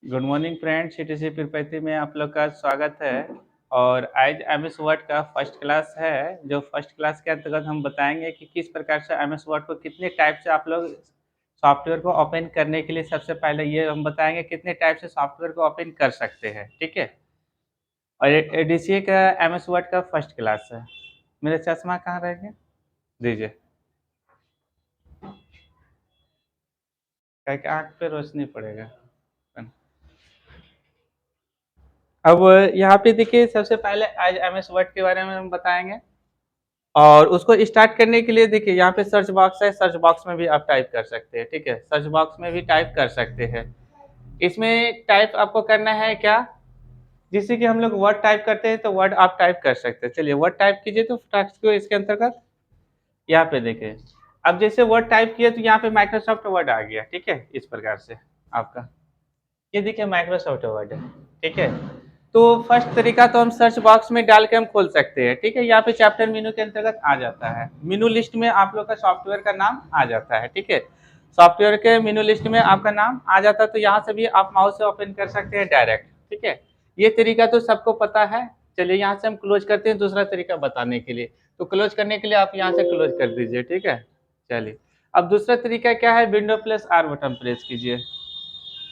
Good morning friends, CTC Tirupati में आप लोग का स्वागत है। और आज एमएस वर्ड का फर्स्ट क्लास है। जो फर्स्ट क्लास के अंतर्गत हम बताएंगे कि किस प्रकार से एमएस वर्ड को कितने टाइप से आप लोग सॉफ्टवेयर को ओपन करने के लिए सबसे पहले ये हम बताएंगे कितने टाइप से सॉफ्टवेयर को ओपन कर सकते हैं। ठीक है। और एडीसीए का एमएस वर्ड का फर्स्ट क्लास है। मेरे चश्मा कहाँ रहेंगे, दीजिए, क्या आँख पे रोशनी पड़ेगा। अब यहाँ पे देखिए, सबसे पहले आज एमएस वर्ड के बारे में हम बताएंगे। और उसको स्टार्ट करने के लिए देखिए, यहाँ पे सर्च बॉक्स है, सर्च बॉक्स में भी आप टाइप कर सकते हैं। ठीक है, सर्च बॉक्स में भी टाइप कर सकते हैं। इसमें टाइप आपको करना है क्या, जिससे कि हम लोग वर्ड टाइप करते हैं तो वर्ड आप टाइप कर सकते हैं। चलिए वर्ड टाइप कीजिए तो टेक्स्ट को इसके अंतर्गत यहाँ पे देखिए। अब जैसे वर्ड टाइप किया तो यहाँ पे माइक्रोसॉफ्ट वर्ड आ गया। ठीक है, इस प्रकार से आपका ये देखिए माइक्रोसॉफ्ट वर्ड है। ठीक है, तो फर्स्ट तरीका तो हम सर्च बॉक्स में डाल के हम खोल सकते हैं। ठीक है, यहाँ पे चैप्टर मेनू के अंतर्गत आ जाता है। मेनू लिस्ट में आप लोग का सॉफ्टवेयर का नाम आ जाता है। ठीक है, सॉफ्टवेयर के मेनू लिस्ट में आपका नाम आ जाता है, तो यहाँ से भी आप माउस से ओपन कर सकते हैं डायरेक्ट। ठीक है, ये तरीका तो सबको पता है। चलिए यहाँ से हम क्लोज करते हैं दूसरा तरीका बताने के लिए। तो क्लोज करने के लिए आप यहाँ से क्लोज कर दीजिए। ठीक है, चलिए अब दूसरा तरीका क्या है, window plus are button press कीजिए।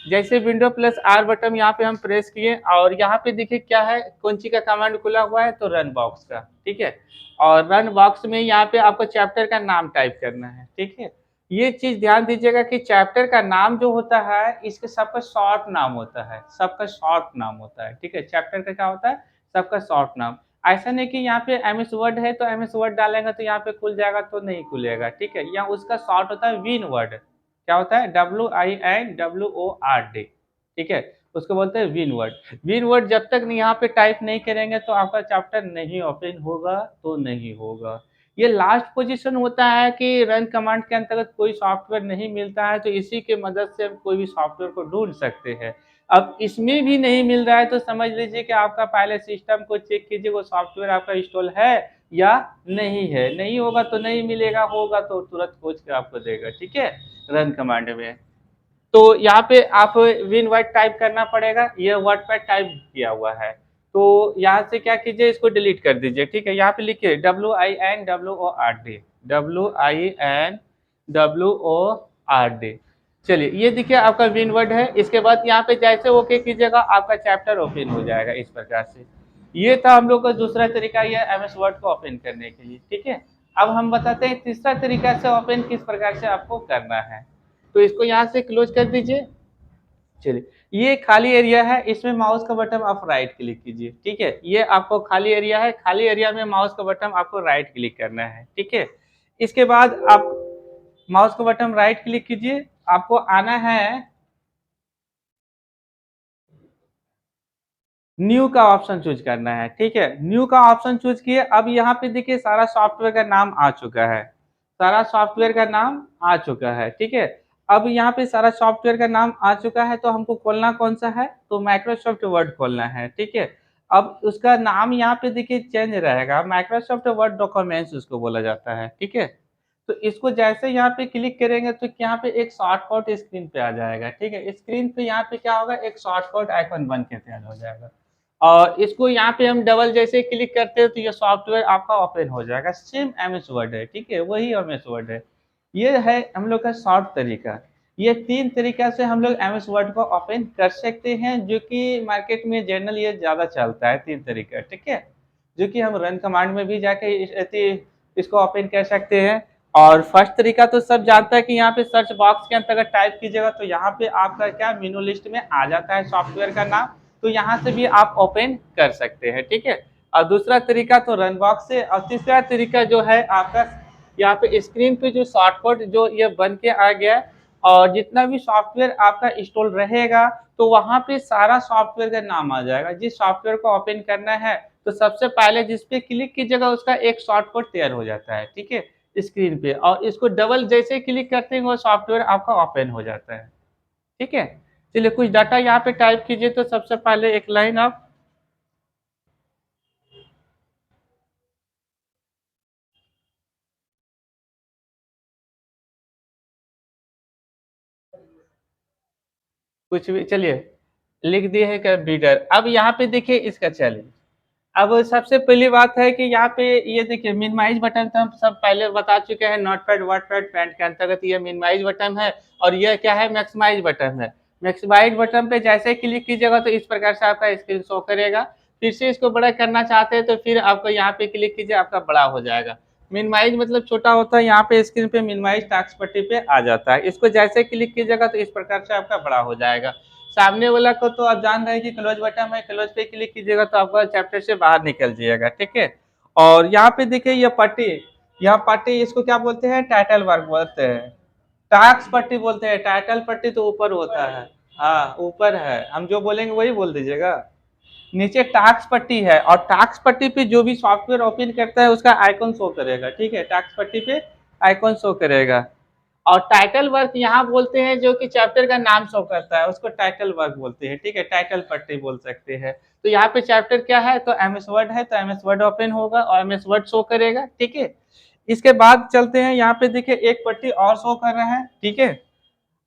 जैसे विंडो प्लस आर बटन यहाँ पे हम प्रेस किए और यहाँ पे देखिए क्या है, कौन सी का कमांड खुला हुआ है, तो रन बॉक्स का। ठीक है, और रन बॉक्स में यहाँ पे आपको चैप्टर का नाम टाइप करना है। ठीक है, ये चीज ध्यान दीजिएगा कि चैप्टर का नाम जो होता है इसके सबका शॉर्ट नाम होता है, सबका शॉर्ट नाम होता है। ठीक है, चैप्टर का क्या होता है, सबका शॉर्ट नाम। ऐसा नहीं कि यहाँ पे एमएस वर्ड है तो एमएस वर्ड डालेंगे तो यहाँ पे खुल जाएगा, तो नहीं खुलेगा। ठीक है, यहाँ उसका शॉर्ट होता है विन वर्ड। क्या होता है, WINWORD। ठीक है, उसको बोलते हैं विन वर्ड। विन वर्ड जब तक यहाँ पे टाइप नहीं करेंगे तो आपका चैप्टर नहीं ओपन होगा, तो नहीं होगा। ये लास्ट पोजीशन होता है कि रन कमांड के अंतर्गत कोई सॉफ्टवेयर नहीं मिलता है, तो इसी के मदद से हम कोई भी सॉफ्टवेयर को ढूंढ सकते हैं। अब इसमें भी नहीं मिल रहा है तो समझ लीजिए कि आपका पहले सिस्टम को चेक कीजिए वो सॉफ्टवेयर आपका इंस्टॉल है या नहीं है। नहीं होगा तो नहीं मिलेगा, होगा तो तुरंत खोज के आपको देगा। ठीक है, रन कमांड में। तो यहाँ पे आप विन वर्ड टाइप करना पड़ेगा, ये वर्ड पैड टाइप किया हुआ है। तो यहाँ से क्या कीजिए, इसको डिलीट कर दीजिए। ठीक है, यहाँ पे लिखिए WINWORD, WINWORD। चलिए ये देखिए आपका विन वर्ड है। इसके बाद यहाँ पे जैसे ओके कीजिएगा आपका चैप्टर ओपन हो जाएगा इस प्रकार से। ये था हम लोग का दूसरा तरीका, ये एमएस वर्ड को ओपन करने के लिए। ठीक है, अब हम बताते हैं तीसरा तरीका से ओपन किस प्रकार से आपको करना है। तो इसको यहाँ से क्लोज कर दीजिए। चलिए, ये खाली एरिया है, इसमें माउस का बटन आप राइट क्लिक कीजिए। ठीक है, ये आपको खाली एरिया है, खाली एरिया में माउस का बटन आपको राइट क्लिक करना है। ठीक है, इसके बाद आप माउस का बटन राइट क्लिक कीजिए, आपको आना है न्यू का ऑप्शन चूज करना है। ठीक है, न्यू का ऑप्शन चूज किए। अब यहाँ पे देखिए सारा सॉफ्टवेयर का नाम आ चुका है, सारा सॉफ्टवेयर का नाम आ चुका है। ठीक है, अब यहाँ पे सारा सॉफ्टवेयर का नाम आ चुका है, तो हमको खोलना कौन सा है, तो माइक्रोसॉफ्ट वर्ड खोलना है। ठीक है, अब उसका नाम यहाँ पे देखिए चेंज रहेगा, माइक्रोसॉफ्ट वर्ड डॉक्यूमेंट्स उसको बोला जाता है। ठीक है, तो इसको जैसे यहाँ पे क्लिक करेंगे तो यहाँ पे एक शॉर्टकट स्क्रीन पे आ जाएगा। ठीक है, स्क्रीन पे यहाँ पे क्या होगा, एक शॉर्टकट आइकन बन के तैयार हो जाएगा। और इसको यहाँ पे हम डबल जैसे क्लिक करते हैं तो ये सॉफ्टवेयर आपका ओपन हो जाएगा। सेम एमएस वर्ड है। ठीक है, वही एमएस वर्ड है। ये है हम लोग का शॉर्ट तरीका। ये तीन तरीका से हम लोग एमएस वर्ड को ओपन कर सकते हैं, जो कि मार्केट में जनरल ये ज्यादा चलता है, तीन तरीका। ठीक है, जो कि हम रन कमांड में भी जाके इसको ओपन कर सकते हैं। और फर्स्ट तरीका तो सब जानता है कि यहाँ पे सर्च बॉक्स के अंतर्गत टाइप कीजिएगा तो यहाँ पे आपका क्या मेनू लिस्ट में आ जाता है सॉफ्टवेयर का नाम, तो यहाँ से भी आप ओपन कर सकते हैं। ठीक है, और दूसरा तरीका तो रन बॉक्स से। और तीसरा तरीका जो है आपका, यहाँ पे स्क्रीन पे जो शॉर्टकट जो ये बन के आ गया है, और जितना भी सॉफ्टवेयर आपका इंस्टॉल रहेगा तो वहां पे सारा सॉफ्टवेयर का नाम आ जाएगा। जिस सॉफ्टवेयर को ओपन करना है तो सबसे पहले जिस पे क्लिक कीजिएगा उसका एक शॉर्टकट तैयार हो जाता है। ठीक है, स्क्रीन पे, और इसको डबल जैसे क्लिक करते हैं वो सॉफ्टवेयर आपका ओपन हो जाता है। ठीक है, चलिए कुछ डाटा यहाँ पे टाइप कीजिए। तो सबसे पहले एक लाइन आप कुछ भी, चलिए लिख दिए है कंप्यूटर। अब यहाँ पे देखिए इसका चैलेंज। अब सबसे पहली बात है कि यहाँ पे ये देखिए मिनिमाइज बटन तो हम सब पहले बता चुके हैं, नोटपैड वर्डपैड पैड के अंतर्गत ये मिनिमाइज बटन है और ये क्या है, मैक्सिमाइज बटन है। मैक्सिमाइज बटन पे जैसे क्लिक कीजिएगा तो इस प्रकार से आपका स्क्रीन शो करेगा। फिर से इसको बड़ा करना चाहते हैं तो फिर आपको यहाँ पे क्लिक कीजिए, आपका बड़ा हो जाएगा। मिनिमाइज मतलब छोटा होता है, यहाँ पे स्क्रीन पे मिनिमाइज टास्क पट्टी पे आ जाता है। इसको जैसे क्लिक कीजिएगा तो इस प्रकार से आपका बड़ा हो जाएगा। सामने वाला को तो आप जान रहे हैं कि क्लोज बटन है, क्लोज पे क्लिक कीजिएगा तो आपका चैप्टर से बाहर निकल जाइएगा, ठीक है। और यहाँ पे देखिए ये पट्टी, यहाँ पट्टी इसको क्या बोलते हैं, टाइटल वर्क बोलते हैं। टास्क पट्टी बोलते हैं, टाइटल पट्टी तो ऊपर होता है। हाँ ऊपर है, हम जो बोलेंगे वही बोल दीजिएगा। नीचे टास्क पट्टी है और टास्क पट्टी पे जो भी सॉफ्टवेयर ओपन करता है उसका आइकन शो करेगा, ठीक है। टास्क पट्टी पे आइकन शो करेगा। और टाइटल वर्क यहाँ बोलते हैं जो कि चैप्टर का नाम शो करता है, उसको टाइटल वर्क बोलते हैं, ठीक है। टाइटल पट्टी बोल सकते हैं। तो यहाँ पे चैप्टर क्या है, तो एमएस वर्ड है तो एमएस वर्ड ओपन होगा और एमएस वर्ड शो करेगा, ठीक है। इसके बाद चलते हैं, यहाँ पे देखिए एक पट्टी और शो कर रहा है, ठीक है।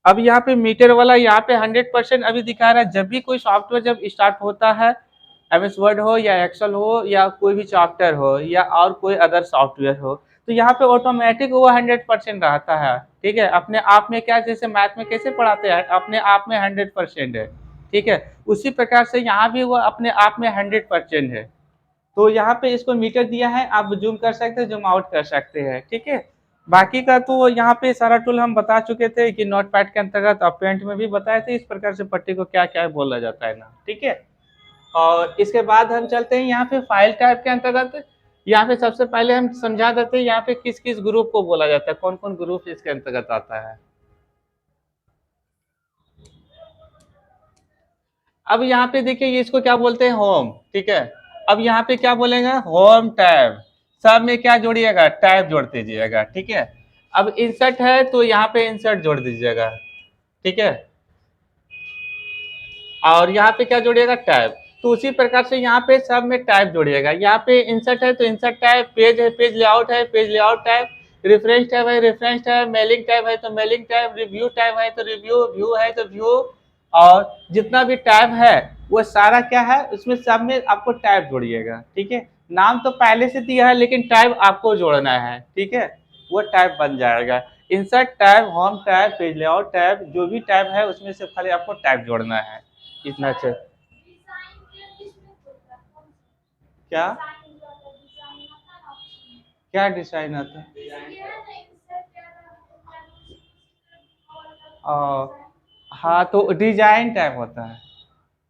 अब यहाँ पे मीटर वाला यहाँ पे 100% अभी दिखा रहा है। जब भी कोई सॉफ्टवेयर जब स्टार्ट होता है, एमएस वर्ड हो या एक्सेल हो या कोई भी चैप्टर हो या और कोई अदर सॉफ्टवेयर हो, तो यहाँ पे ऑटोमेटिक वो 100% रहता है, ठीक है। अपने आप में क्या, जैसे मैथ में कैसे पढ़ाते हैं, अपने आप में 100% है, ठीक है। उसी प्रकार से यहाँ भी वो अपने आप में 100% है। तो यहाँ पे इसको मीटर दिया है, आप जूम कर सकते हैं, जूम आउट कर सकते हैं, ठीक है। बाकी का तो यहाँ पे सारा टूल हम बता चुके थे कि नोटपैड के अंतर्गत, आप पेंट में भी बताए थे इस प्रकार से पट्टी को क्या क्या बोला जाता है ना, ठीक है। और इसके बाद हम चलते हैं यहाँ पे फाइल टाइप के अंतर्गत। यहाँ पे सबसे पहले हम समझा देते हैं यहाँ पे किस किस ग्रुप को बोला जाता है, कौन कौन ग्रुप इसके अंतर्गत आता है। अब यहाँ पे देखिए ये इसको क्या बोलते हैं, होम, ठीक है। अब यहाँ पे क्या बोलेंगे, होम टैब। सब में क्या जोड़िएगा, टैब जोड़ दीजिएगा, ठीक है। अब इंसर्ट है तो यहाँ पे इंसर्ट जोड़ दीजिएगा, ठीक है। और यहाँ पे क्या जोड़िएगा, टैब। तो उसी प्रकार से यहाँ पे सब में टैब जोड़िएगा। यहाँ पे इंसर्ट है तो इंसर्ट टैब, पेज है पेज लेआउट है page layout tab, reference tab है रेफरेंस टैब, मेलिंग टैब है तो मेलिंग टैब, रिव्यू टैब है तो रिव्यू, व्यू है तो व्यू। और जितना भी टैब है वो सारा क्या है, उसमें सब में आपको टैब जोड़िएगा, ठीक है। नाम तो पहले से दिया है लेकिन टैब आपको जोड़ना है, ठीक है। वो टैब बन जाएगा। Insert tab, home tab, page layout tab, जो भी टैब है उसमें से खाली आपको टैब जोड़ना है, इतना अच्छा। क्या क्या डिजाइन आता है, आ, हाँ तो डिजाइन टैब होता है।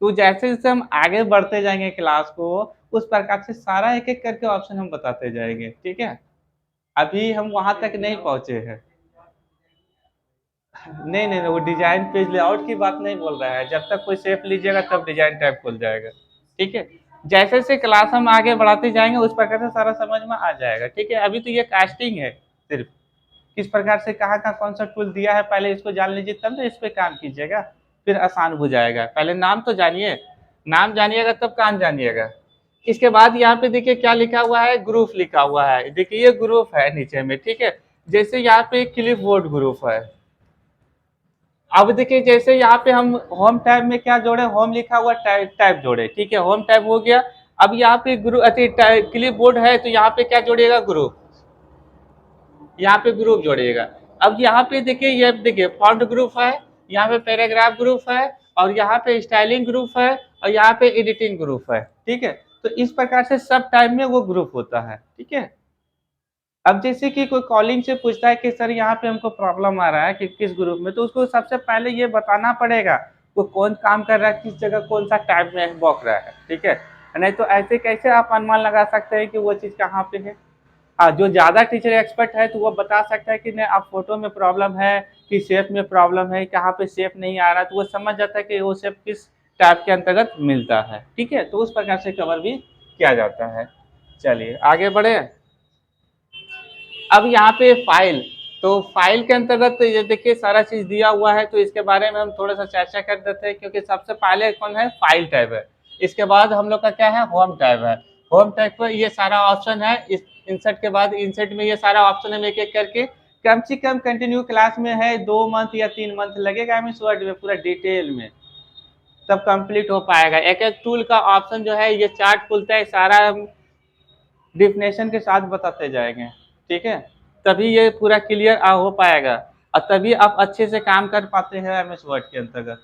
तो जैसे जैसे हम आगे बढ़ते जाएंगे क्लास को, उस प्रकार से सारा एक एक करके ऑप्शन हम बताते जाएंगे, ठीक है। अभी हम वहां तक नहीं पहुंचे हैं। नहीं नहीं नहीं, वो डिजाइन पेज लेआउट की बात नहीं बोल रहा है। जब तक कोई शेप लीजिएगा तब डिजाइन टैब खुल जाएगा, ठीक है। जैसे जैसे क्लास हम आगे बढ़ाते जाएंगे उस प्रकार से सारा समझ में आ जाएगा, ठीक है। अभी तो ये कास्टिंग है सिर्फ, किस प्रकार से कहाँ का कौन सा टूल दिया है, पहले इसको जान लीजिए तब ना इस पे काम कीजिएगा, फिर आसान हो जाएगा। पहले नाम तो जानिए, नाम जानिएगा तब काम जानिएगा। इसके बाद यहाँ पे देखिए क्या लिखा हुआ है, ग्रुप लिखा हुआ है। देखिए ये ग्रुप है नीचे में, ठीक है। जैसे यहाँ पे क्लिप बोर्ड ग्रुप है। अब देखिए जैसे यहाँ पे हम होम टैब में क्या जोड़े, होम लिखा हुआ टैब टैब जोड़े, ठीक है। होम टैब हो गया। अब यहाँ पे ग्रुप अति क्लिप बोर्ड है तो यहाँ पे क्या जोड़िएगा, ग्रुप। यहाँ पे ग्रुप जोड़िएगा। अब यहाँ पे देखिए, ये देखिए फॉन्ट ग्रुप है, यहाँ पे पैराग्राफ ग्रुप है, और यहाँ पे स्टाइलिंग ग्रुप है, और यहाँ पे एडिटिंग ग्रुप है, ठीक है। तो इस प्रकार से सब टाइम में वो ग्रुप होता है, ठीक है। अब जैसे कि कोई कॉलिंग से पूछता है कि सर यहाँ पे हमको प्रॉब्लम आ रहा है कि किस ग्रुप में, तो उसको सबसे पहले ये बताना पड़ेगा वो कौन काम कर रहा है, किस जगह कौन सा टाइप में बौक रहा है, ठीक है। नहीं तो ऐसे कैसे आप अनुमान लगा सकते हैं कि वो चीज़ कहाँ पे है। हाँ, जो ज़्यादा टीचर एक्सपर्ट है तो वो बता सकता है कि नहीं आप फोटो में प्रॉब्लम है कि शेप में प्रॉब्लम है, कहाँ पे शेप नहीं आ रहा, तो वो समझ जाता है कि वो शेप किस टाइप के अंतर्गत मिलता है, ठीक है। तो उस प्रकार से कवर भी किया जाता है। चलिए आगे बढ़े। अब यहाँ पे फाइल, तो फाइल के अंतर्गत ये देखिए सारा चीज दिया हुआ है, तो इसके बारे में हम थोड़ा सा चर्चा कर देते हैं, क्योंकि सबसे पहले कौन है, फाइल टैब है। इसके बाद हम लोग का क्या है, होम टैब है। होम टैब पर ये सारा ऑप्शन है। इस इंसर्ट के बाद इंसर्ट में ये सारा ऑप्शन है, एक एक करके कम से कम कंटिन्यू क्लास में है 2 मंथ या 3 मंथ लगेगा एमएस वर्ड में पूरा डिटेल में। तब कंप्लीट हो पाएगा। एक एक टूल का ऑप्शन जो है ये चार्ट खुलता है, सारा डिफिनेशन के साथ बताते जाएंगे, ठीक है, तभी ये पूरा क्लियर हो पाएगा और तभी आप अच्छे से काम कर पाते हैं एम एस वर्ड के अंतर्गत।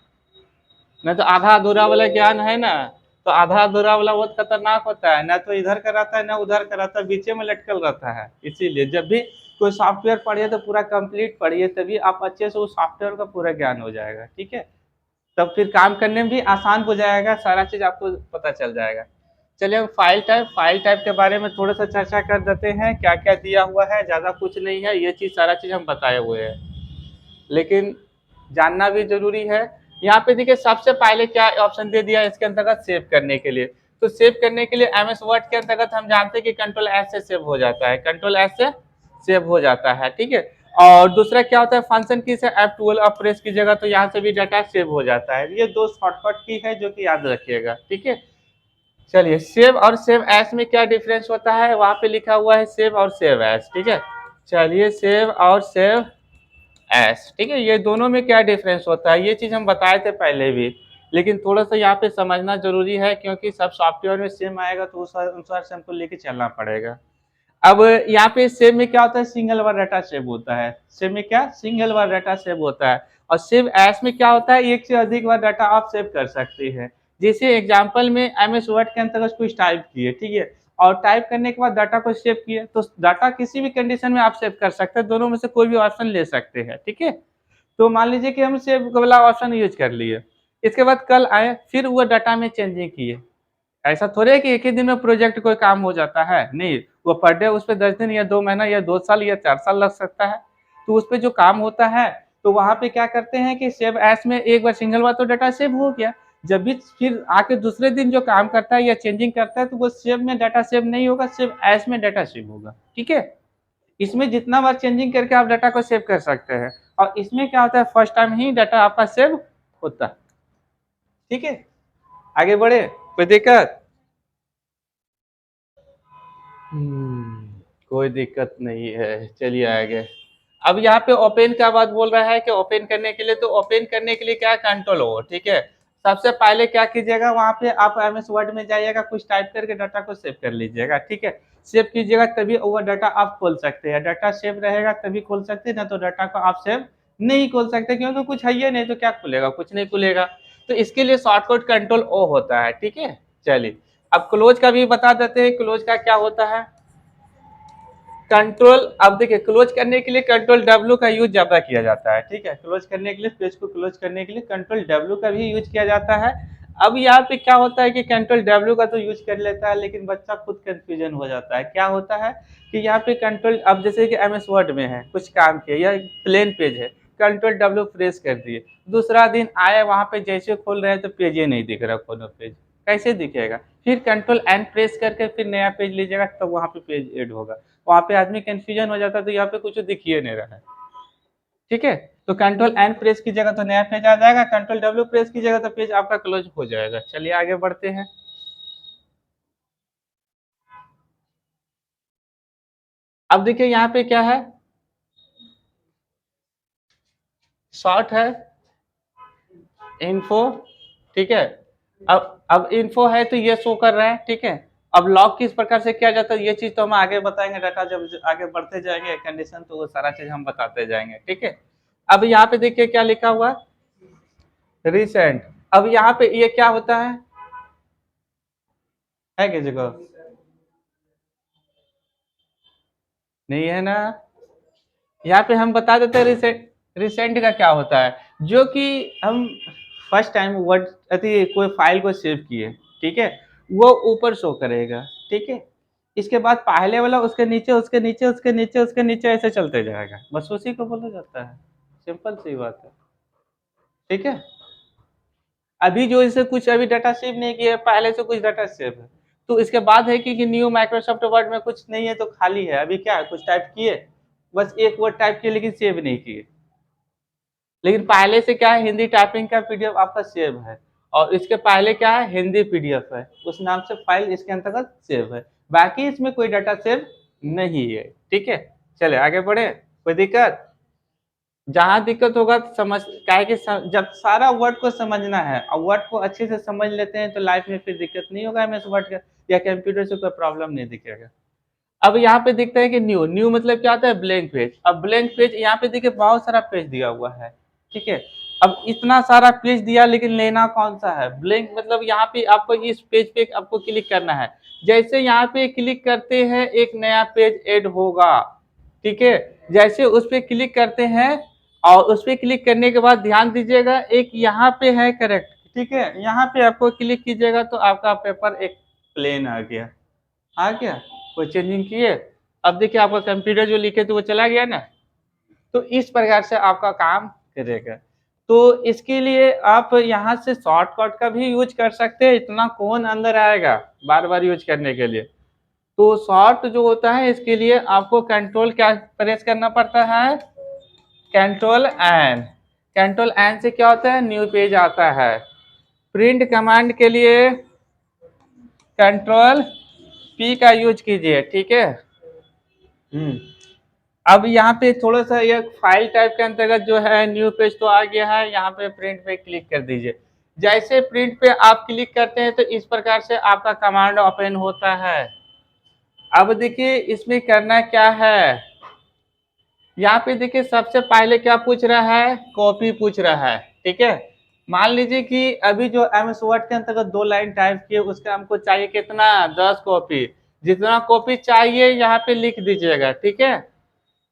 नहीं तो आधा अधूरा वाला ज्ञान है ना, तो आधा अधूरा वाला बहुत खतरनाक होता है, ना तो इधर का रहता है ना उधर का रहता है, बीचे में लटकल रहता है। इसीलिए जब भी कोई सॉफ्टवेयर पढ़िए तो पूरा कंप्लीट पढ़िए, तभी आप अच्छे से उस सॉफ्टवेयर का पूरा ज्ञान हो जाएगा, ठीक है, तब फिर काम करने में भी आसान हो जाएगा, सारा चीज आपको पता चल जाएगा। चलिए हम फाइल टाइप के बारे में थोड़ा सा चर्चा कर देते हैं, क्या क्या दिया हुआ है, ज्यादा कुछ नहीं है, ये चीज सारा चीज हम बताए हुए हैं, लेकिन जानना भी जरूरी है। यहाँ पे देखिए सबसे पहले क्या ऑप्शन दे दिया इसके अंतर्गत सेव करने के लिए, तो सेव करने के लिए एम एस वर्ड के अंतर्गत हम जानते हैं कि कंट्रोल एस से सेव हो जाता है, कंट्रोल एस से सेव हो जाता है, ठीक है। और दूसरा क्या होता है, फंक्शन की से F12 आप प्रेस कीजिएगा तो यहाँ से भी डाटा सेव हो जाता है। ये दो शॉर्टकट की है जो कि याद रखिएगा, ठीक है। चलिए सेव और सेव एस में क्या डिफरेंस होता है, वहां पे लिखा हुआ है सेव और सेव एस, ठीक है। चलिए सेव और सेव एस, ठीक है, ये दोनों में क्या डिफरेंस होता है ये चीज हम बताए थे पहले भी, लेकिन थोड़ा सा यहाँ पे समझना जरूरी है क्योंकि सब सॉफ्टवेयर में सेम आएगा तो उस अनुसार से हमको लेके चलना पड़ेगा। अब यहाँ पे सेव में क्या होता है, सिंगल बार डाटा सेव होता है, सेव में क्या सिंगल बार डाटा सेव होता है, और सेव एस में क्या होता है, एक से अधिक बार डाटा आप सेव कर सकते हैं। जैसे एग्जांपल में एम एस वर्ड के अंतर्गत कुछ टाइप किए, ठीक है, और टाइप करने के बाद डाटा को सेव किए, तो डाटा किसी भी कंडीशन में आप सेव कर सकते हैं, दोनों में से कोई भी ऑप्शन ले सकते हैं, ठीक है। तो मान लीजिए कि हम सेव वाला ऑप्शन यूज कर लिए, इसके बाद कल आए फिर वो डाटा में चेंजिंग किए, ऐसा थोड़े है कि एक ही दिन में प्रोजेक्ट कोई काम हो जाता है, नहीं, वो पर डे उस पर 10 दिन या 2 महीना या 2 साल या 4 साल लग सकता है। तो उस पर जो काम होता है तो वहां पे क्या करते हैं कि सेव एस में एक बार सिंगल बार तो डाटा सेव हो गया, जब भी फिर आके दूसरे दिन जो काम करता है या चेंजिंग करता है तो वो सेव में डाटा सेव नहीं होगा, सेव एस में डाटा सेव होगा, ठीक है। इसमें जितना बार चेंजिंग करके आप डाटा को सेव कर सकते हैं, और इसमें क्या होता है फर्स्ट टाइम ही डाटा आपका सेव होता है, ठीक है। आगे बढ़े, कोई दिक्कत? कोई दिक्कत नहीं है, चलिए आगे। अब यहाँ पे ओपन का बात बोल रहा है कि ओपन करने के लिए, तो ओपन करने के लिए क्या कंट्रोल हो, ठीक है। सबसे पहले क्या कीजिएगा, वहां पे आप एम एस वर्ड में जाइएगा, कुछ टाइप करके डाटा को सेव कर लीजिएगा, ठीक है। सेव कीजिएगा तभी वो डाटा आप खोल सकते हैं, डाटा सेव रहेगा तभी खोल सकते हैं, ना तो डाटा को आप सेव नहीं खोल सकते क्योंकि कुछ है ही नहीं, तो क्या खुलेगा, कुछ नहीं खुलेगा। तो इसके लिए शॉर्टकट कंट्रोल ओ होता है, ठीक है। चलिए अब क्लोज का भी बता देते हैं, क्लोज का क्या होता है। कंट्रोल, अब देखिए क्लोज करने के लिए कंट्रोल डब्ल्यू का यूज ज्यादा किया जाता है, ठीक है, क्लोज करने के लिए पेज को क्लोज करने के लिए कंट्रोल डब्ल्यू का भी यूज किया जाता है। अब यहाँ पे क्या होता है कि कंट्रोल डब्ल्यू का तो यूज कर लेता है लेकिन बच्चा खुद कंफ्यूजन हो जाता है, क्या होता है कि यहाँ पे कंट्रोल, अब जैसे कि एम एस वर्ड में है कुछ काम किया या प्लेन पेज है, कंट्रोल डब्ल्यू प्रेस कर दिए, दूसरा दिन आए वहां पे जैसे खोल रहे हैं तो पेज ही नहीं दिख रहा, कोनो पेज कैसे दिखेगा, फिर कंट्रोल एन प्रेस करके फिर नया पेज लीजिएगा तब तो वहां पे पेज ऐड होगा, वहां पे आदमी कंफ्यूजन हो जाता है, तो यहाँ पे कुछ दिखिए नहीं रहा है, ठीक है। तो कंट्रोल एन प्रेस कीजिएगा तो नया पेज आ जाएगा, कंट्रोल डब्ल्यू प्रेस कीजिएगा तो पेज आपका क्लोज हो जाएगा। चलिए आगे बढ़ते हैं। अब देखिए यहाँ पे क्या है, शॉर्ट है इन्फो, ठीक है। अब इन्फो है तो ये शो कर रहा है, ठीक है। अब लॉग किस प्रकार से किया जाता है ये चीज तो हम आगे बताएंगे, डाटा जब आगे बढ़ते जाएंगे कंडीशन तो वो सारा चीज हम बताते जाएंगे, ठीक है। अब यहाँ पे देखिए क्या लिखा हुआ रिसेंट, अब यहाँ पे ये क्या होता है किसी को नहीं है ना, यहाँ पे हम बता देते हैं रिसेंट, रिसेंट का क्या होता है, जो कि हम फर्स्ट टाइम वर्ड अति कोई फाइल को सेव किए, ठीक है, वो ऊपर शो करेगा, ठीक है। इसके बाद पहले वाला उसके नीचे उसके नीचे उसके नीचे उसके नीचे ऐसे चलते जाएगा, बस उसी को बोला जाता है, सिंपल सी बात है, ठीक है। अभी जो इसे कुछ अभी डाटा सेव नहीं किया है, पहले से कुछ डाटा सेव है, तो इसके बाद है कि न्यू माइक्रोसॉफ्ट वर्ड में कुछ नहीं है तो खाली है, अभी क्या है कुछ टाइप किए, बस एक वर्ड टाइप किए लेकिन सेव नहीं किए, लेकिन पहले से क्या है हिंदी टाइपिंग का पीडीएफ आपका सेव है, और इसके पहले क्या है हिंदी पीडीएफ है, उस नाम से फाइल इसके अंतर्गत सेव है, बाकी इसमें कोई डाटा सेव नहीं है, ठीक है। चले आगे बढ़े, कोई दिक्कत? जहाँ दिक्कत होगा तो समझ क्या है कि जब सारा वर्ड को समझना है और वर्ड को अच्छे से समझ लेते हैं तो लाइफ में फिर दिक्कत नहीं होगा एमएस वर्ड का या कंप्यूटर से कोई प्रॉब्लम नहीं दिखेगा। अब यहाँ पे दिखता है कि न्यू न्यू मतलब क्या होता है ब्लैंक पेज। अब ब्लैंक पेज यहाँ पे देखिए बहुत सारा पेज दिया हुआ है, ठीक है। अब इतना सारा पेज दिया लेकिन लेना कौन सा है? ब्लैंक मतलब यहाँ पे आपको इस पेज पे आपको क्लिक करना है। जैसे यहाँ पे क्लिक करते हैं एक नया पेज ऐड होगा, ठीक है। जैसे उस पे क्लिक करते हैं और उस पे क्लिक करने के बाद ध्यान दीजिएगा एक यहाँ पे है करेक्ट, ठीक है। यहाँ पे आपको क्लिक कीजिएगा तो आपका पेपर एक प्लेन आ गया, आ गया। कोई चेंजिंग किए, अब देखिए आपका कंप्यूटर जो लिखे थे वो चला गया ना। तो इस प्रकार से आपका काम करेगा। तो इसके लिए आप यहाँ से शॉर्टकट का भी यूज कर सकते हैं, इतना कौन अंदर आएगा बार बार यूज करने के लिए। तो शॉर्ट जो होता है इसके लिए आपको कंट्रोल क्या प्रेस करना पड़ता है? Control N. कंट्रोल एन से क्या होता है? न्यू पेज आता है। प्रिंट कमांड के लिए कंट्रोल पी का यूज कीजिए, ठीक है। अब यहाँ पे थोड़ा सा ये फाइल टाइप के अंतर्गत जो है न्यू पेज तो आ गया है, यहाँ पे प्रिंट पे क्लिक कर दीजिए। जैसे प्रिंट पे आप क्लिक करते हैं तो इस प्रकार से आपका कमांड ओपन होता है। अब देखिए इसमें करना क्या है, यहाँ पे देखिए सबसे पहले क्या पूछ रहा है? कॉपी पूछ रहा है, ठीक है। मान लीजिए कि अभी जो एमएस वर्ड के अंतर्गत 2 लाइन टाइप किए उसका हमको चाहिए कितना? 10 कॉपी। जितना कॉपी चाहिए यहाँ पे लिख दीजिएगा, ठीक है।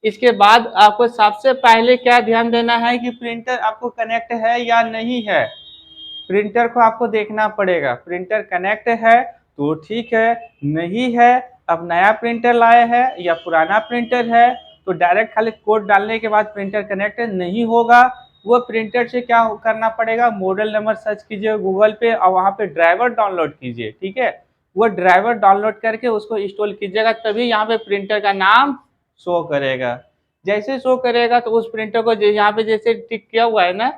इसके बाद आपको सबसे पहले क्या ध्यान देना है कि प्रिंटर आपको कनेक्ट है या नहीं है। प्रिंटर को आपको देखना पड़ेगा, प्रिंटर कनेक्ट है तो ठीक है, नहीं है अब नया प्रिंटर लाए हैं या पुराना प्रिंटर है तो डायरेक्ट खाली कोड डालने के बाद प्रिंटर कनेक्ट नहीं होगा। वो प्रिंटर से क्या करना पड़ेगा? मॉडल नंबर सर्च कीजिए गूगल पे और वहाँ पे ड्राइवर डाउनलोड कीजिए, ठीक है। वो ड्राइवर डाउनलोड करके उसको इंस्टॉल कीजिएगा तभी यहाँ पे प्रिंटर का नाम शो करेगा। जैसे शो करेगा तो उस प्रिंटर को यहाँ पे जैसे टिक किया हुआ है ना,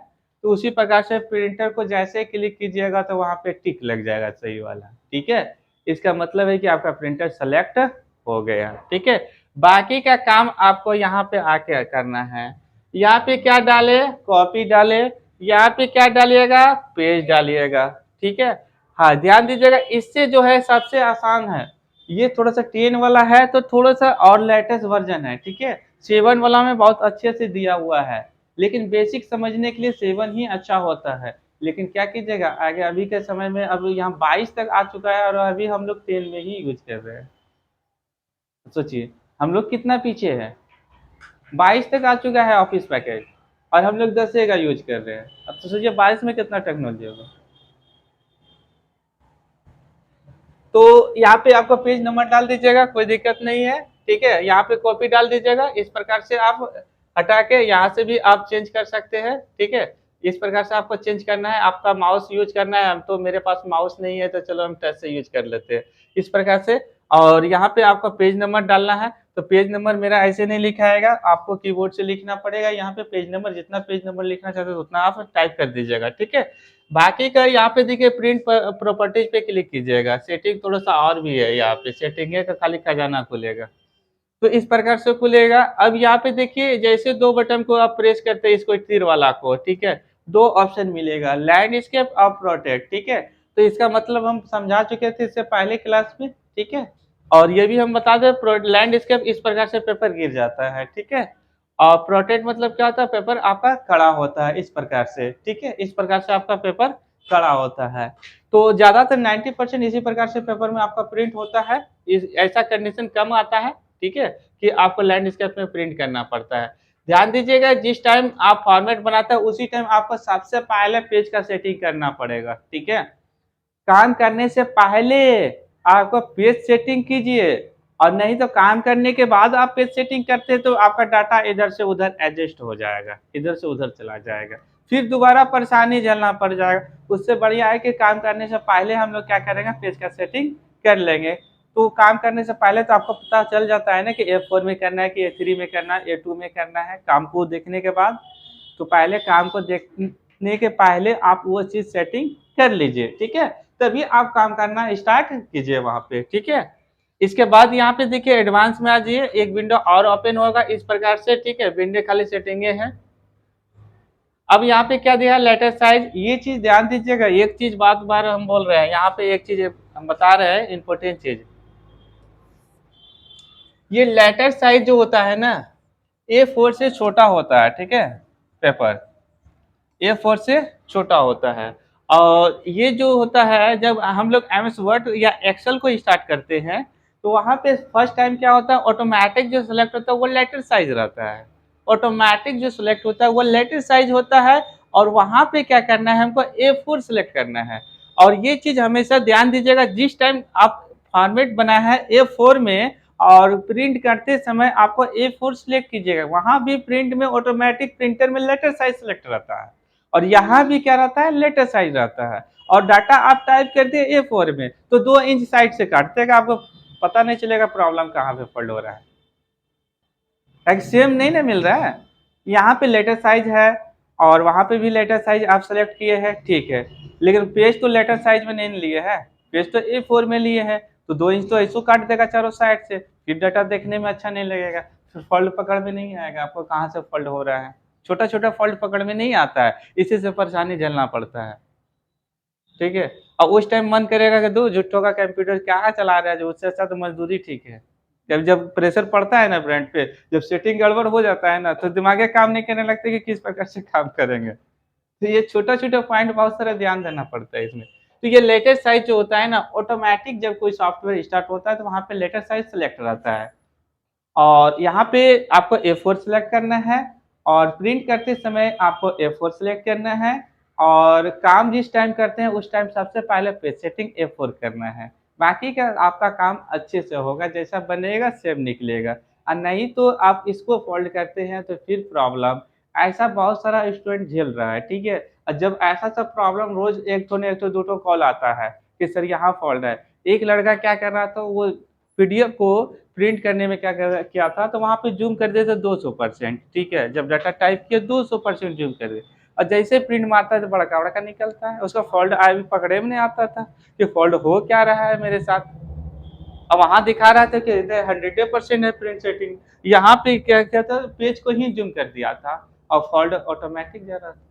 तो उसी प्रकार से प्रिंटर को जैसे क्लिक कीजिएगा तो वहाँ पे टिक लग जाएगा सही वाला, ठीक है। इसका मतलब है कि आपका प्रिंटर सेलेक्ट हो गया, ठीक है। बाकी का काम आपको यहाँ पे आके करना है। यहाँ पे क्या डाले? कॉपी डाले। यहाँ पे क्या डालिएगा? पेज डालिएगा, ठीक है। हाँ ध्यान दीजिएगा इससे जो है सबसे आसान है। ये थोड़ा सा 10 वाला है तो थोड़ा सा और लेटेस्ट वर्जन है, ठीक है। 7 वाला में बहुत अच्छे से दिया हुआ है, लेकिन बेसिक समझने के लिए 7 ही अच्छा होता है। लेकिन क्या कीजिएगा आगे अभी के समय में अब यहाँ 22 तक आ चुका है और अभी हम लोग 10 में ही यूज कर रहे हैं। सोचिए हम लोग कितना पीछे है, 22 तक आ चुका है ऑफिस पैकेज और हम लोग 10 का यूज कर रहे हैं। अब तो सोचिए 22 में कितना टेक्नोलॉजी होगा। तो यहाँ पे आपको पेज नंबर डाल दीजिएगा, कोई दिक्कत नहीं है, ठीक है। यहाँ पे कॉपी डाल दीजिएगा। इस प्रकार से आप हटा के यहाँ से भी आप चेंज कर सकते हैं, ठीक है। इस प्रकार से आपको चेंज करना है, आपका माउस यूज करना है। हम तो मेरे पास माउस नहीं है तो चलो हम टच से यूज कर लेते हैं इस प्रकार से। और यहाँ पे आपका पेज नंबर डालना है तो पेज नंबर मेरा ऐसे नहीं लिखा आएगा, आपको कीबोर्ड से लिखना पड़ेगा। यहाँ पे पेज नंबर जितना पेज नंबर लिखना चाहते हो उतना आप टाइप कर दीजिएगा, ठीक है। बाकी का यहाँ पे देखिए प्रिंट प्रॉपर्टीज पे क्लिक कीजिएगा। सेटिंग थोड़ा सा और भी है, यहाँ पे सेटिंग है तो खाली खजाना खुलेगा तो इस प्रकार से खुलेगा। अब यहाँ पे देखिए जैसे 2 बटन को आप प्रेस करते हैं इसको तीर वाला को, ठीक है। 2 ऑप्शन मिलेगा लैंडस्केप और प्रोटेक्ट, ठीक है। तो इसका मतलब हम समझा चुके थे इससे पहले क्लास में, ठीक है। और ये भी हम बता दें लैंडस्केप इस प्रकार से पेपर गिर जाता है, ठीक है। और प्रोटेक्ट मतलब क्या होता है? पेपर आपका खड़ा होता है इस प्रकार से, ठीक है। इस प्रकार से आपका पेपर खड़ा होता है। तो ज्यादातर 90% इसी प्रकार से पेपर में आपका प्रिंट होता है। ऐसा कंडीशन कम आता है, ठीक है, कि आपको लैंडस्केप में प्रिंट करना पड़ता है। ध्यान दीजिएगा जिस टाइम आप फॉर्मेट बनाते हैं उसी टाइम आपको सबसे पहले पेज का सेटिंग करना पड़ेगा, ठीक है। काम करने से पहले आपको पेज सेटिंग कीजिए और नहीं तो काम करने के बाद आप पेज सेटिंग करते हैं तो आपका डाटा इधर से उधर एडजस्ट हो जाएगा, इधर से उधर चला जाएगा, फिर दोबारा परेशानी झेलना पड़ जाएगा। उससे बढ़िया है कि काम करने से पहले हम लोग क्या करेंगे? पेज का सेटिंग कर लेंगे। तो काम करने से पहले तो आपको पता चल जाता है ना कि A4 में करना है कि A3 में करना है, A2 में करना है। काम को देखने के बाद तो पहले काम को देखने के पहले आप वो चीज सेटिंग कर लीजिए, ठीक है। तभी आप काम करना स्टार्ट कीजिए वहां पे, ठीक है। इसके बाद यहाँ पे देखिए एडवांस में आ जाइए, एक विंडो और ओपन होगा इस प्रकार से, ठीक है। विंडो खाली सेटिंगे है, अब यहाँ पे क्या दिया है लेटर साइज, ये चीज ध्यान दीजिएगा, एक चीज बात बार हम बोल रहे हैं, यहाँ पे एक चीज हम बता रहे हैं इंपॉर्टेंट चीज, ये लेटर साइज जो होता है ना A4 से छोटा होता है, ठीक है, पेपर A4 से छोटा होता है। और ये जो होता है जब हम लोग MS वर्ड या एक्सेल को स्टार्ट करते हैं तो वहाँ पे फर्स्ट टाइम क्या होता है, ऑटोमेटिक जो सिलेक्ट होता है वो लेटर साइज रहता है, ऑटोमेटिक जो सिलेक्ट होता है वो लेटर साइज होता है, और वहाँ पे क्या करना है हमको A4 सिलेक्ट करना है। और ये चीज हमेशा ध्यान दीजिएगा, जिस टाइम आप फॉर्मेट बनाया है A4 में और प्रिंट करते समय आपको A4 सिलेक्ट कीजिएगा, वहाँ भी प्रिंट में ऑटोमेटिक प्रिंटर में लेटर साइज सिलेक्ट रहता है, और यहाँ भी क्या रहता है लेटर साइज रहता है। और डाटा आप टाइप करते हैं A4 में तो 2 इंच साइड से काट देगा, आपको पता नहीं चलेगा प्रॉब्लम कहाँ पे फोल्ड हो रहा है, सेम नहीं ना मिल रहा है। यहाँ पे लेटर साइज है और वहाँ पे भी लेटर साइज आप सेलेक्ट किए हैं, ठीक है, लेकिन पेज तो लेटर साइज में नहीं लिए है, पेज तो A4 में लिए है, तो 2 इंच तो ऐसो काट देगा चारों साइड से, फिर डाटा देखने में अच्छा नहीं लगेगा, फिर फोल्ड पकड़ में नहीं आएगा, आपको कहाँ से फोल्ड हो रहा है, छोटा छोटा फोल्ड पकड़ में नहीं आता है, इसी से परेशानी झेलना पड़ता है, ठीक है। और उस टाइम मन करेगा कि दो जुट्टो का कंप्यूटर क्या चला रहा है, जो उससे अच्छा तो मजदूरी ठीक है। जब जब प्रेशर पड़ता है ना ब्रेन पे, जब सेटिंग गड़बड़ हो जाता है ना तो दिमागे काम नहीं करने लगते कि किस प्रकार से काम करेंगे। तो ये छोटा छोटा पॉइंट बहुत सारा ध्यान देना पड़ता है इसमें। तो ये लेटेस्ट साइज जो होता है ना, ऑटोमेटिक जब कोई सॉफ्टवेयर स्टार्ट होता है तो वहाँ पे लेटेस्ट साइज सेलेक्ट रहता है, और यहाँ पे आपको A4 सेलेक्ट करना है, और प्रिंट करते समय आपको A4 सेलेक्ट करना है, और काम जिस टाइम करते हैं उस टाइम सबसे पहले पेज सेटिंग A4 करना है, बाकी का आपका काम अच्छे से होगा, जैसा बनेगा सेम निकलेगा। और नहीं तो आप इसको फोल्ड करते हैं तो फिर प्रॉब्लम, ऐसा बहुत सारा स्टूडेंट झेल रहा है, ठीक है। और जब ऐसा सब प्रॉब्लम रोज एक तो नहीं एक तो दो कॉल आता है कि सर यहाँ फॉल्ट है। एक लड़का क्या कर रहा था, वो PDF को प्रिंट करने में किया था, तो वहाँ पे जूम कर देते 200%, ठीक है, जब डाटा टाइप किया 200% जूम कर दे, और जैसे प्रिंट मारता है तो बड़का बड़का निकलता है, उसका फॉल्ट भी पकड़े में नहीं आता था कि फॉल्ट हो क्या रहा है मेरे साथ। अब वहाँ दिखा रहा था कि 100% है प्रिंट सेटिंग, यहाँ पे क्या क्या था, पेज को ही जूम कर दिया था और फॉल्ट ऑटोमेटिक जा रहा था,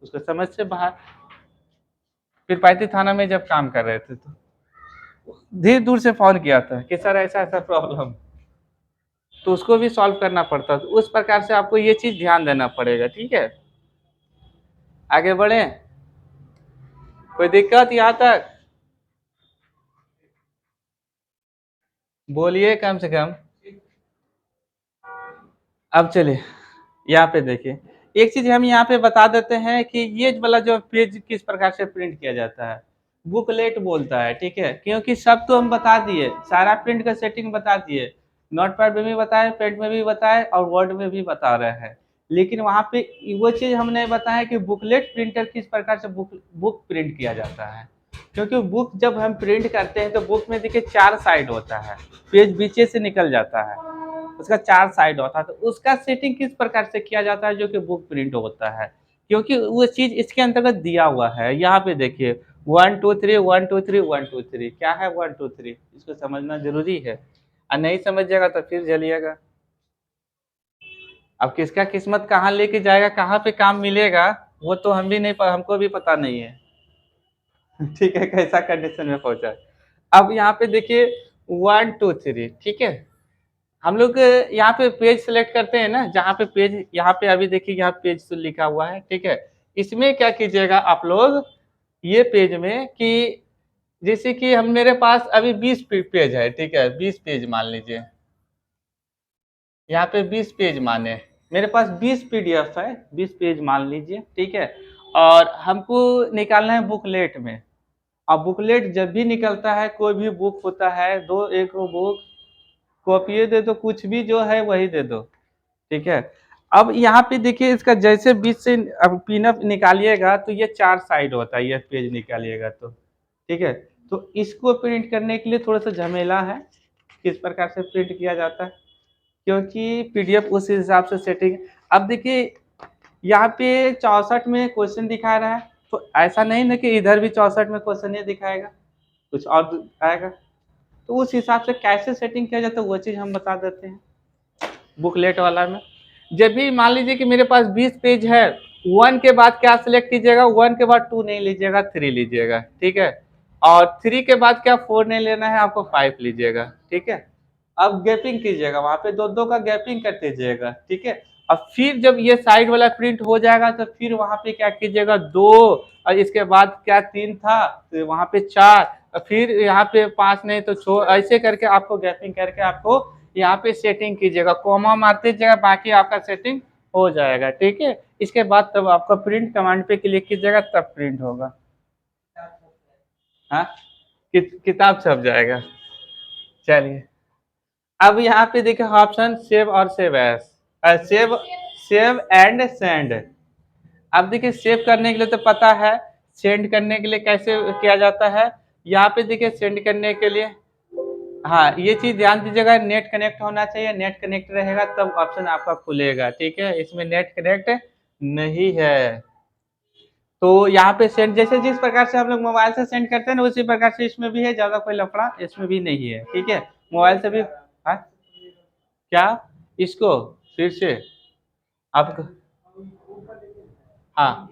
उसको समझ से बाहर। फिर पैती थाना में जब काम कर रहे थे तो धीरे दूर से फोन किया था कि सर ऐसा ऐसा प्रॉब्लम, तो उसको भी सॉल्व करना पड़ता है, तो उस प्रकार से आपको ये चीज ध्यान देना पड़ेगा, ठीक है। आगे बढ़े, कोई दिक्कत यहाँ तक बोलिए कम से कम। अब चलिए यहाँ पे देखिए, एक चीज हम यहाँ पे बता देते हैं कि ये वाला जो पेज किस प्रकार से प्रिंट किया जाता है, बुकलेट बोलता है, ठीक है, क्योंकि सब तो हम बता दिए, सारा प्रिंट का सेटिंग बता दिए, नोटपैड में भी बताए, पेंट में भी बताए और वर्ड में भी बता रहे हैं, लेकिन वहाँ पे वो चीज हमने बताया कि बुकलेट प्रिंटर किस प्रकार से बुक प्रिंट किया जाता है। क्योंकि बुक जब हम प्रिंट करते हैं तो बुक में देखिए 4 साइड होता है, पेज बीचे से निकल जाता है, उसका 4 साइड होता है, तो उसका सेटिंग किस प्रकार से किया जाता है जो कि बुक प्रिंट होता है, क्योंकि वो चीज इसके अंतर्गत दिया हुआ है। यहाँ पे देखिए 1 2 3 1 2 3 1 2 3, क्या है 1 2 3, इसको समझना जरूरी है, और नहीं समझिएगा तो फिर जलिएगा। अब किसका किस्मत कहाँ लेके जाएगा, कहाँ पे काम मिलेगा, वो तो हम भी नहीं, हमको भी पता नहीं है ठीक है, कैसा कंडीशन में पहुंचा है। अब यहाँ पे देखिए 1 2 3, ठीक है, हम लोग यहाँ पे पेज सेलेक्ट करते हैं ना, जहाँ पे पेज, यहाँ पे अभी देखिए यहाँ पेज तो लिखा हुआ है, ठीक है, इसमें क्या कीजिएगा आप लोग, ये पेज में कि जैसे कि हम मेरे पास अभी 20 पेज है, ठीक है, 20 पेज मान लीजिए, यहाँ पे 20 पेज माने, मेरे पास 20 PDF है, 20 पेज मान लीजिए, ठीक है, और हमको निकालना है बुकलेट में। अब बुकलेट जब भी निकलता है, कोई भी बुक होता है, दो एक बुक कॉपी दे दो, कुछ भी जो है वही दे दो, ठीक है। अब यहाँ पे देखिए इसका जैसे बीच से अब पिनअप निकालिएगा तो ये 4 साइड होता है, ये पेज निकालिएगा तो, ठीक है, तो इसको प्रिंट करने के लिए थोड़ा सा झमेला है, किस प्रकार से प्रिंट किया जाता है, क्योंकि PDF उस हिसाब से सेटिंग। अब देखिए यहाँ पे 64 में क्वेश्चन दिखा रहा है, तो ऐसा नहीं ना कि इधर भी 64 में क्वेश्चन ही दिखाएगा, कुछ और आएगा, तो उस हिसाब से कैसे सेटिंग किया जाता है वो चीज़ हम बता देते हैं बुकलेट वाला में। जब भी मान लीजिए कि मेरे पास 20 पेज है वन के बाद क्या सिलेक्ट कीजिएगा, वन के बाद टू नहीं लीजिएगा, थ्री लीजिएगा, ठीक है। और थ्री के बाद क्या फोर नहीं लेना है आपको, फाइव लीजिएगा, ठीक है। अब गैपिंग कीजिएगा, वहां पे दो दो का गैपिंग कर दीजिएगा, ठीक है। अब फिर जब ये साइड वाला प्रिंट हो जाएगा तो फिर वहां पे क्या कीजिएगा, दो, और इसके बाद क्या तीन था तो वहां पे चार, और फिर यहाँ पे पांच नहीं तो छो, ऐसे करके आपको गैपिंग करके आपको यहाँ पे सेटिंग कीजिएगा, कोमा मारते जाएगा, बाकी आपका सेटिंग हो जाएगा, ठीक है। इसके बाद तब आपका प्रिंट कमांड पे क्लिक कीजिएगा तब प्रिंट होगा। हाँ, किताब छप जाएगा। चलिए, अब यहाँ पे देखिए ऑप्शन सेव और save S, save save and send. अब देखिए सेव करने के लिए तो पता है, सेंड करने के लिए कैसे किया जाता है। यहाँ पे देखिए सेंड करने के लिए, हाँ ये चीज ध्यान दीजिएगा, नेट कनेक्ट होना चाहिए, नेट कनेक्ट रहेगा तब ऑप्शन आपका खुलेगा, ठीक है। इसमें नेट कनेक्ट नहीं है तो यहाँ पे सेंड, जैसे जिस प्रकार से हम लोग मोबाइल से सेंड करते हैं ना उसी प्रकार से इसमें भी है, ज्यादा कोई लफड़ा इसमें भी नहीं है, ठीक है। मोबाइल से भी, हाँ क्या, इसको फिर से आप, हाँ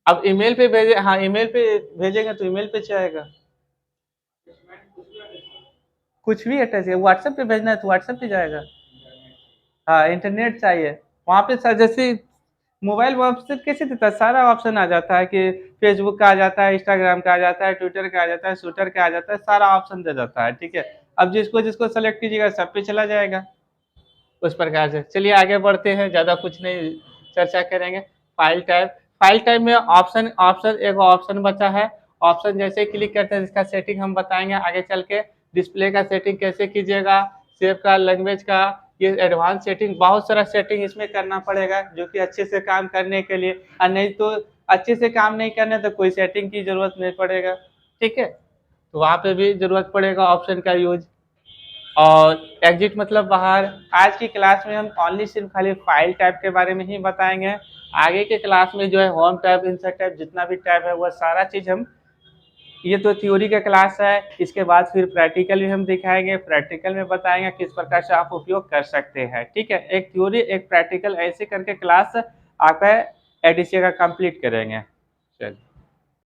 अब ईमेल पे भेजे, हाँ ईमेल पे भेजेंगे तो ईमेल पे जाएगा, कुछ भी अटैच है, व्हाट्सएप पे भेजना है तो व्हाट्सएप पे जाएगा। हाँ इंटरनेट चाहिए, वहाँ पे सर जैसे मोबाइल व्हाट्सएप कैसे देता है, सारा ऑप्शन आ जाता है कि फेसबुक का आ जाता है, इंस्टाग्राम का आ जाता है, ट्विटर का आ जाता है, शूटर का आ जाता है, सारा ऑप्शन दे जाता है, ठीक है। अब जिसको जिसको सेलेक्ट कीजिएगा सब पे चला जाएगा उस प्रकार से। चलिए आगे बढ़ते हैं, ज़्यादा कुछ नहीं चर्चा करेंगे। फाइल टाइप, फाइल टाइप में ऑप्शन ऑप्शन एक ऑप्शन बचा है, ऑप्शन जैसे क्लिक करते हैं इसका सेटिंग हम बताएंगे आगे चल के। डिस्प्ले का सेटिंग कैसे कीजिएगा, सेव का, लैंग्वेज का, ये एडवांस सेटिंग, बहुत सारा सेटिंग इसमें करना पड़ेगा जो कि अच्छे से काम करने के लिए, और नहीं तो अच्छे से काम नहीं करने तो कोई सेटिंग की जरूरत नहीं पड़ेगा, ठीक है। तो वहाँ पे भी जरूरत पड़ेगा ऑप्शन का यूज। और एग्जिट मतलब बाहर। आज की क्लास में हम ओनली सिर्फ खाली फाइल टाइप के बारे में ही बताएंगे, आगे के क्लास में जो है होम टाइप, इंसर्ट टाइप, जितना भी टाइप है वह सारा चीज़ हम, ये तो थ्योरी का क्लास है, इसके बाद फिर प्रैक्टिकल भी हम दिखाएंगे, प्रैक्टिकल में बताएंगे किस प्रकार से आप उपयोग कर सकते हैं, ठीक है। एक थ्योरी एक प्रैक्टिकल ऐसे करके क्लास आपका एडीसी का कंप्लीट करेंगे।